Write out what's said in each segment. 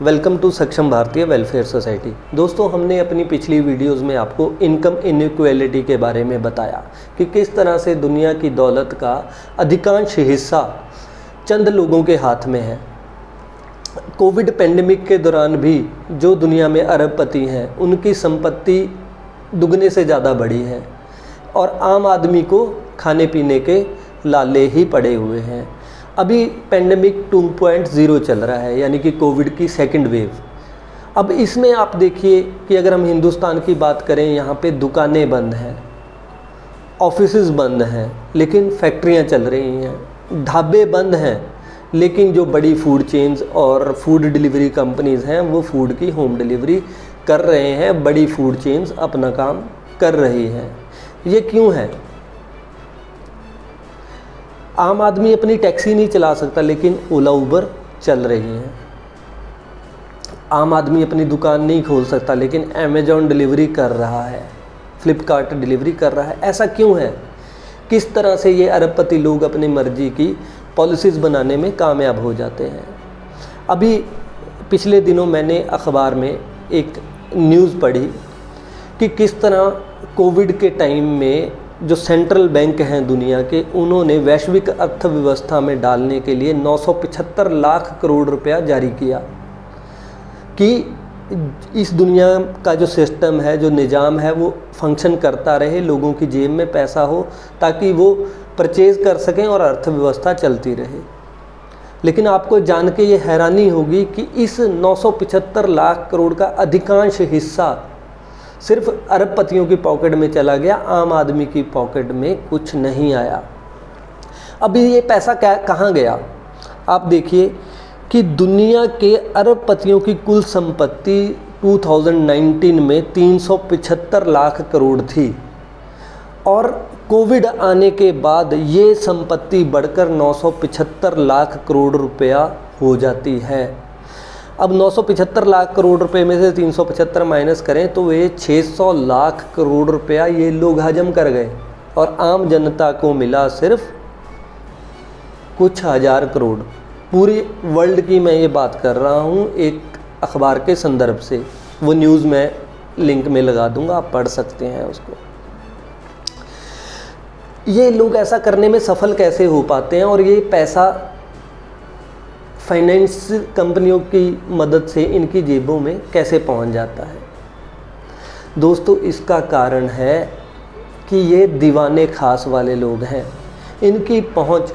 Welcome to सक्षम भारतीय welfare society. दोस्तों, हमने अपनी पिछली वीडियोस में आपको इनकम इनइक्वालिटी के बारे में बताया कि किस तरह से दुनिया की दौलत का अधिकांश हिस्सा चंद लोगों के हाथ में है। कोविड पेंडेमिक के दौरान भी जो दुनिया में अरबपति हैं उनकी संपत्ति दुगने से ज़्यादा बढ़ी है और आम आदमी को खाने पीने के लाले ही पड़े हुए हैं। अभी पेंडेमिक 2.0 चल रहा है, यानी कि कोविड की सेकंड वेव। अब इसमें आप देखिए कि अगर हम हिंदुस्तान की बात करें, यहाँ पे दुकानें बंद हैं, ऑफिसेज बंद हैं, लेकिन फैक्ट्रियाँ चल रही हैं, ढाबे बंद हैं, लेकिन जो बड़ी फूड चेन्स और फूड डिलीवरी कंपनीज़ हैं वो फूड की होम डिलीवरी कर रहे हैं। बड़ी फूड चेन्स अपना काम कर रही हैं। ये क्यों है? आम आदमी अपनी टैक्सी नहीं चला सकता, लेकिन ओला उबर चल रही हैं। आम आदमी अपनी दुकान नहीं खोल सकता, लेकिन अमेज़ॉन डिलीवरी कर रहा है, फ्लिपकार्ट डिलीवरी कर रहा है। ऐसा क्यों है? किस तरह से ये अरबपति लोग अपनी मर्जी की पॉलिसीज़ बनाने में कामयाब हो जाते हैं? अभी पिछले दिनों मैंने अखबार में एक न्यूज़ पढ़ी कि किस तरह कोविड के टाइम में जो सेंट्रल बैंक हैं दुनिया के, उन्होंने वैश्विक अर्थव्यवस्था में डालने के लिए 975 लाख करोड़ रुपया जारी किया कि इस दुनिया का जो सिस्टम है, जो निज़ाम है, वो फंक्शन करता रहे, लोगों की जेब में पैसा हो ताकि वो परचेज़ कर सकें और अर्थव्यवस्था चलती रहे। लेकिन आपको जान के ये हैरानी होगी कि इस 975 लाख करोड़ का अधिकांश हिस्सा सिर्फ अरबपतियों की पॉकेट में चला गया, आम आदमी की पॉकेट में कुछ नहीं आया। अभी ये पैसा कहाँ गया? आप देखिए कि दुनिया के अरबपतियों की कुल संपत्ति 2019 में 375 लाख करोड़ थी और कोविड आने के बाद ये संपत्ति बढ़कर 975 लाख करोड़ रुपया हो जाती है। अब 975 लाख करोड़ रुपए में से 375 माइनस करें तो ये 600 लाख करोड़ रुपया ये लोग हजम कर गए और आम जनता को मिला सिर्फ कुछ हज़ार करोड़। पूरी वर्ल्ड की मैं ये बात कर रहा हूँ एक अखबार के संदर्भ से। वो न्यूज़ मैं लिंक में लगा दूँगा, आप पढ़ सकते हैं उसको। ये लोग ऐसा करने में सफल कैसे हो पाते हैं और ये पैसा फाइनेंस कंपनियों की मदद से इनकी जेबों में कैसे पहुंच जाता है? दोस्तों, इसका कारण है कि ये दीवाने खास वाले लोग हैं। इनकी पहुंच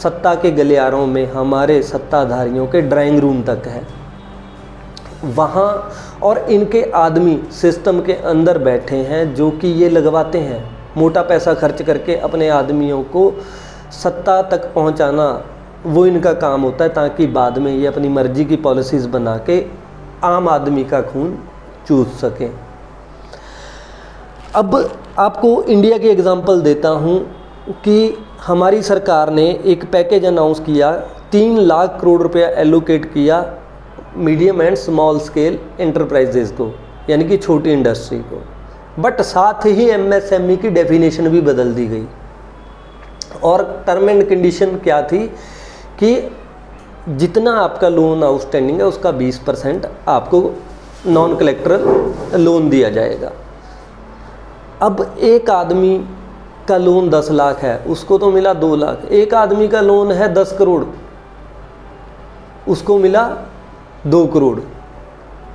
सत्ता के गलियारों में हमारे सत्ताधारियों के ड्राइंग रूम तक है। वहाँ और इनके आदमी सिस्टम के अंदर बैठे हैं जो कि ये लगवाते हैं, मोटा पैसा खर्च करके अपने आदमियों को सत्ता तक पहुँचाना वो इनका काम होता है, ताकि बाद में ये अपनी मर्जी की पॉलिसीज़ बना के आम आदमी का खून चूस सकें। अब आपको इंडिया की एग्ज़ाम्पल देता हूँ कि हमारी सरकार ने एक पैकेज अनाउंस किया, 3 लाख करोड़ रुपया एलोकेट किया medium and small scale enterprises को, यानी कि छोटी इंडस्ट्री को। बट साथ ही एमएसएमई की डेफिनेशन भी बदल दी गई और टर्म एंड कंडीशन क्या थी कि जितना आपका लोन आउटस्टैंडिंग है उसका 20% आपको नॉन कलेक्टरल लोन दिया जाएगा। अब एक आदमी का लोन 10 लाख है, उसको तो मिला 2 लाख। एक आदमी का लोन है 10 करोड़, उसको मिला 2 करोड़।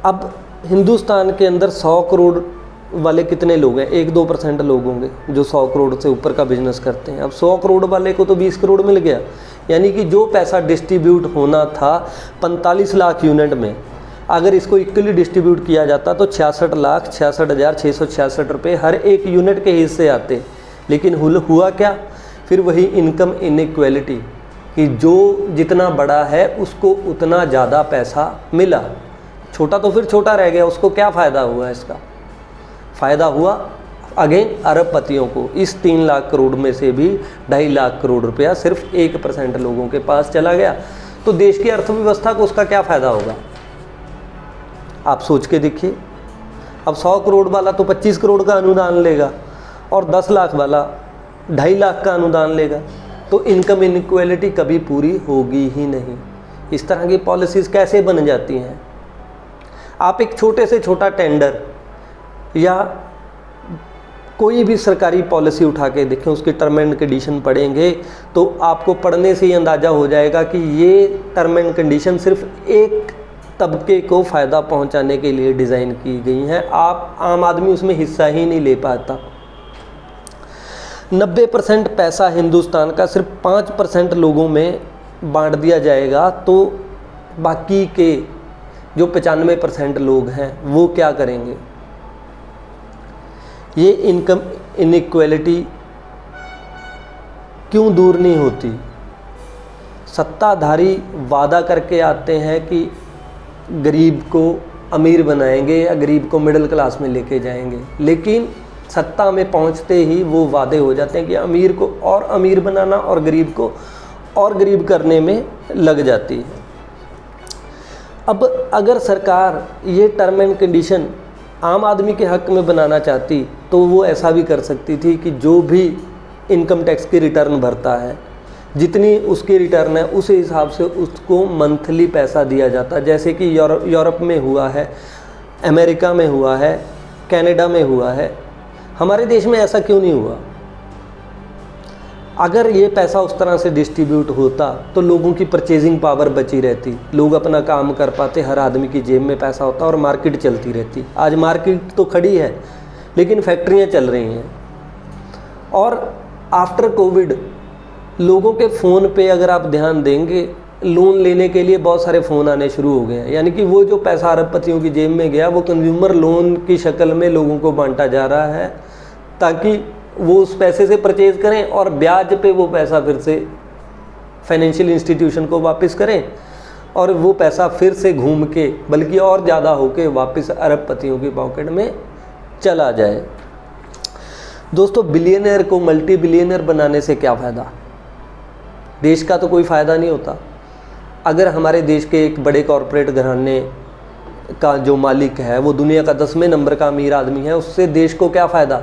अब हिंदुस्तान के अंदर 100 करोड़ वाले कितने लोग हैं? 1-2% लोग होंगे जो 100 करोड़ से ऊपर का बिजनेस करते हैं। अब 100 करोड़ वाले को तो 20 करोड़ मिल गया, यानी कि जो पैसा डिस्ट्रीब्यूट होना था 45 लाख यूनिट में, अगर इसको इक्वली डिस्ट्रीब्यूट किया जाता तो 66,66,666 रुपये हर एक यूनिट के हिस्से आते। लेकिन हुआ क्या? फिर वही इनकम इनइक्वालिटी कि जो जितना बड़ा है उसको उतना ज़्यादा पैसा मिला, छोटा तो फिर छोटा रह गया। उसको क्या फ़ायदा हुआ? इसका फ़ायदा हुआ अगेन अरबपतियों को। इस 3 लाख करोड़ में से भी 2.5 लाख करोड़ रुपया सिर्फ 1% लोगों के पास चला गया। तो देश की अर्थव्यवस्था को उसका क्या फ़ायदा होगा? आप सोच के देखिए। अब 100 करोड़ वाला तो 25 करोड़ का अनुदान लेगा और 10 लाख वाला 2.5 लाख का अनुदान लेगा, तो इनकम इनइक्वालिटी कभी पूरी होगी ही नहीं। इस तरह की पॉलिसीज़ कैसे बन जाती हैं? आप एक छोटे से छोटा टेंडर या कोई भी सरकारी पॉलिसी उठा के देखें, उसके टर्म एंड कंडीशन पढ़ेंगे तो आपको पढ़ने से ही अंदाज़ा हो जाएगा कि ये टर्म एंड कंडीशन सिर्फ एक तबके को फ़ायदा पहुंचाने के लिए डिज़ाइन की गई हैं। आप आम आदमी उसमें हिस्सा ही नहीं ले पाता। 90% पैसा हिंदुस्तान का सिर्फ 5% लोगों में बांट दिया जाएगा, तो बाकी के जो 95% लोग हैं वो क्या करेंगे? ये इनकम इनइक्वालिटी क्यों दूर नहीं होती? सत्ताधारी वादा करके आते हैं कि गरीब को अमीर बनाएंगे या गरीब को मिडिल क्लास में लेके जाएंगे, लेकिन सत्ता में पहुंचते ही वो वादे हो जाते हैं कि अमीर को और अमीर बनाना और गरीब को और गरीब करने में लग जाती है। अब अगर सरकार ये टर्म एंड कंडीशन आम आदमी के हक में बनाना चाहती तो वो ऐसा भी कर सकती थी कि जो भी इनकम टैक्स की रिटर्न भरता है, जितनी उसकी रिटर्न है उस हिसाब से उसको मंथली पैसा दिया जाता, जैसे कि यूरोप में हुआ है, अमेरिका में हुआ है, कनाडा में हुआ है। हमारे देश में ऐसा क्यों नहीं हुआ? अगर ये पैसा उस तरह से डिस्ट्रीब्यूट होता तो लोगों की परचेजिंग पावर बची रहती, लोग अपना काम कर पाते, हर आदमी की जेब में पैसा होता और मार्केट चलती रहती। आज मार्केट तो खड़ी है लेकिन फैक्ट्रियाँ चल रही हैं। और आफ्टर कोविड लोगों के फ़ोन पे अगर आप ध्यान देंगे, लोन लेने के लिए बहुत सारे फ़ोन आने शुरू हो गए हैं। यानी कि वो जो पैसा अरबपतियों की जेब में गया वो कंज्यूमर लोन की शक्ल में लोगों को बांटा जा रहा है, ताकि वो उस पैसे से परचेज़ करें और ब्याज पे वो पैसा फिर से फाइनेंशियल इंस्टीट्यूशन को वापस करें और वो पैसा फिर से घूम के बल्कि और ज़्यादा होके वापस अरबपतियों की पॉकेट में चला जाए। दोस्तों, बिलियनर को मल्टी बिलियनर बनाने से क्या फ़ायदा? देश का तो कोई फ़ायदा नहीं होता। अगर हमारे देश के एक बड़े कॉरपोरेट घराने का जो मालिक है वो दुनिया का 10वें नंबर का अमीर आदमी है, उससे देश को क्या फ़ायदा?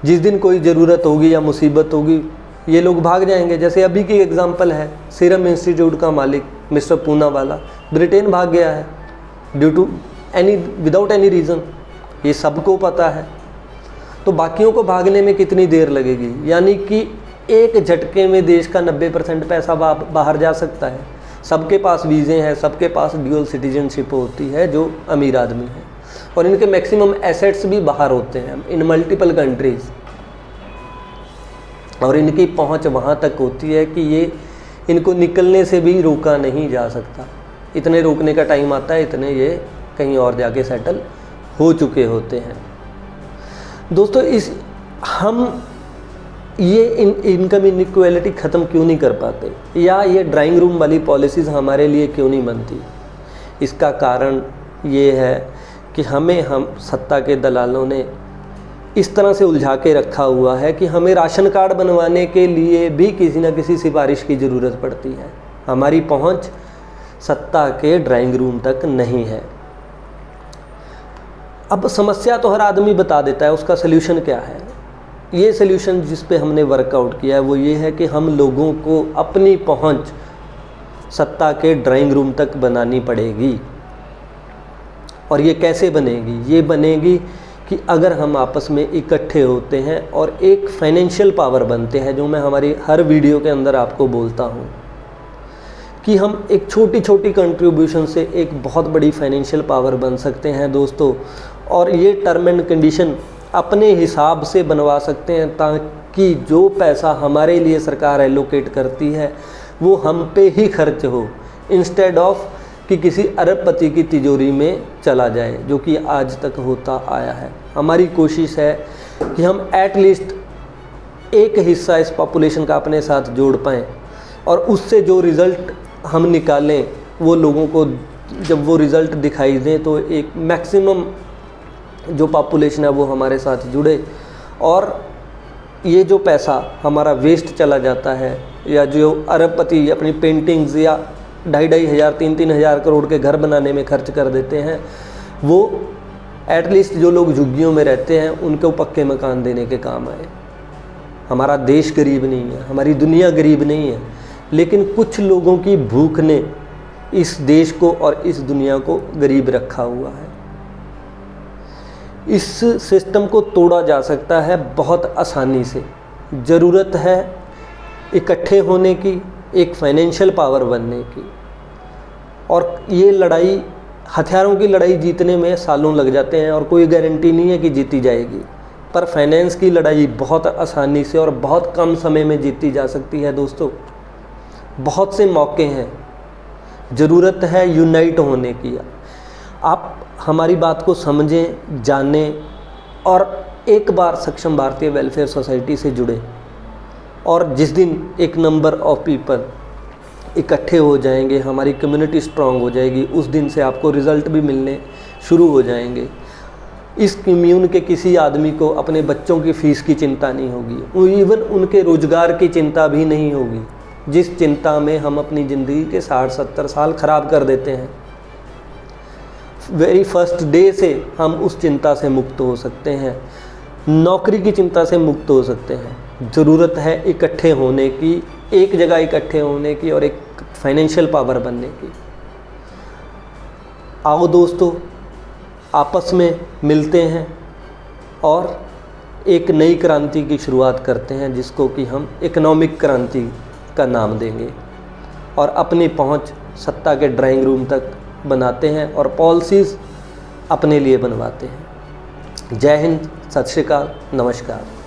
जिस दिन कोई ज़रूरत होगी या मुसीबत होगी ये लोग भाग जाएंगे। जैसे अभी की एग्जांपल है, सीरम इंस्टीट्यूट का मालिक मिस्टर पूनावाला ब्रिटेन भाग गया है due to without any reason. ये सबको पता है। तो बाकियों को भागने में कितनी देर लगेगी? यानी कि एक झटके में देश का 90% पैसा बाहर जा सकता है। सबके पास वीज़े हैं, सबके पास ड्यूअल सिटीजनशिप होती है जो अमीर आदमी है, और इनके मैक्सिमम एसेट्स भी बाहर होते हैं इन मल्टीपल कंट्रीज़, और इनकी पहुंच वहां तक होती है कि ये इनको निकलने से भी रोका नहीं जा सकता। इतने रोकने का टाइम आता है, इतने ये कहीं और जाके सेटल हो चुके होते हैं। दोस्तों, हम ये इनकम इनइक्वालिटी ख़त्म क्यों नहीं कर पाते, या ये ड्राइंग रूम वाली पॉलिसीज़ हमारे लिए क्यों नहीं बनती? इसका कारण ये है कि हम सत्ता के दलालों ने इस तरह से उलझा के रखा हुआ है कि हमें राशन कार्ड बनवाने के लिए भी किसी न किसी सिफारिश की ज़रूरत पड़ती है। हमारी पहुंच सत्ता के ड्राइंग रूम तक नहीं है। अब समस्या तो हर आदमी बता देता है, उसका सल्यूशन क्या है? ये सल्यूशन जिस पे हमने वर्कआउट किया है वो ये है कि हम लोगों को अपनी पहुंच सत्ता के ड्राइंग रूम तक बनानी पड़ेगी। और ये कैसे बनेगी? ये बनेगी कि अगर हम आपस में इकट्ठे होते हैं और एक फाइनेंशियल पावर बनते हैं, जो मैं हमारी हर वीडियो के अंदर आपको बोलता हूँ कि हम एक छोटी छोटी कंट्रीब्यूशन से एक बहुत बड़ी फाइनेंशियल पावर बन सकते हैं दोस्तों। और ये टर्म एंड कंडीशन अपने हिसाब से बनवा सकते हैं ताकि जो पैसा हमारे लिए सरकार एलोकेट करती है वो हम पे ही खर्च हो, इंस्टेड ऑफ कि किसी अरबपति की तिजोरी में चला जाए, जो कि आज तक होता आया है। हमारी कोशिश है कि हम एटलीस्ट एक हिस्सा इस पॉपुलेशन का अपने साथ जोड़ पाएँ, और उससे जो रिज़ल्ट हम निकालें वो लोगों को जब वो रिज़ल्ट दिखाई दें तो एक मैक्सिमम जो पॉपुलेशन है वो हमारे साथ जुड़े, और ये जो पैसा हमारा वेस्ट चला जाता है, या जो अरबपति अपनी पेंटिंग्स या 2,500 हज़ार 3-3 हज़ार करोड़ के घर बनाने में खर्च कर देते हैं, वो एटलीस्ट जो लोग झुग्गियों में रहते हैं उनको पक्के मकान देने के काम आए। हमारा देश गरीब नहीं है, हमारी दुनिया गरीब नहीं है, लेकिन कुछ लोगों की भूख ने इस देश को और इस दुनिया को गरीब रखा हुआ है। इस सिस्टम को तोड़ा जा सकता है बहुत आसानी से। ज़रूरत है इकट्ठे होने की, एक फाइनेंशियल पावर बनने की। और ये लड़ाई, हथियारों की लड़ाई जीतने में सालों लग जाते हैं और कोई गारंटी नहीं है कि जीती जाएगी, पर फाइनेंस की लड़ाई बहुत आसानी से और बहुत कम समय में जीती जा सकती है दोस्तों। बहुत से मौके हैं, ज़रूरत है यूनाइट होने की। आप हमारी बात को समझें, जानें और एक बार सक्षम भारतीय वेलफेयर सोसाइटी से जुड़े। और जिस दिन एक नंबर ऑफ पीपल इकट्ठे हो जाएंगे, हमारी कम्युनिटी स्ट्रांग हो जाएगी, उस दिन से आपको रिज़ल्ट भी मिलने शुरू हो जाएंगे। इस कम्यून के किसी आदमी को अपने बच्चों की फ़ीस की चिंता नहीं होगी, इवन उनके रोज़गार की चिंता भी नहीं होगी, जिस चिंता में हम अपनी ज़िंदगी के 60-70 साल ख़राब कर देते हैं। वेरी फर्स्ट डे से हम उस चिंता से मुक्त हो सकते हैं, नौकरी की चिंता से मुक्त हो सकते हैं। ज़रूरत है इकट्ठे होने की, एक जगह इकट्ठे होने की और एक फाइनेंशियल पावर बनने की। आओ दोस्तों, आपस में मिलते हैं और एक नई क्रांति की शुरुआत करते हैं, जिसको कि हम इकोनॉमिक क्रांति का नाम देंगे, और अपनी पहुंच सत्ता के ड्राइंग रूम तक बनाते हैं और पॉलिसीज़ अपने लिए बनवाते हैं। जय हिंद, सत श्री अकाल, नमस्कार।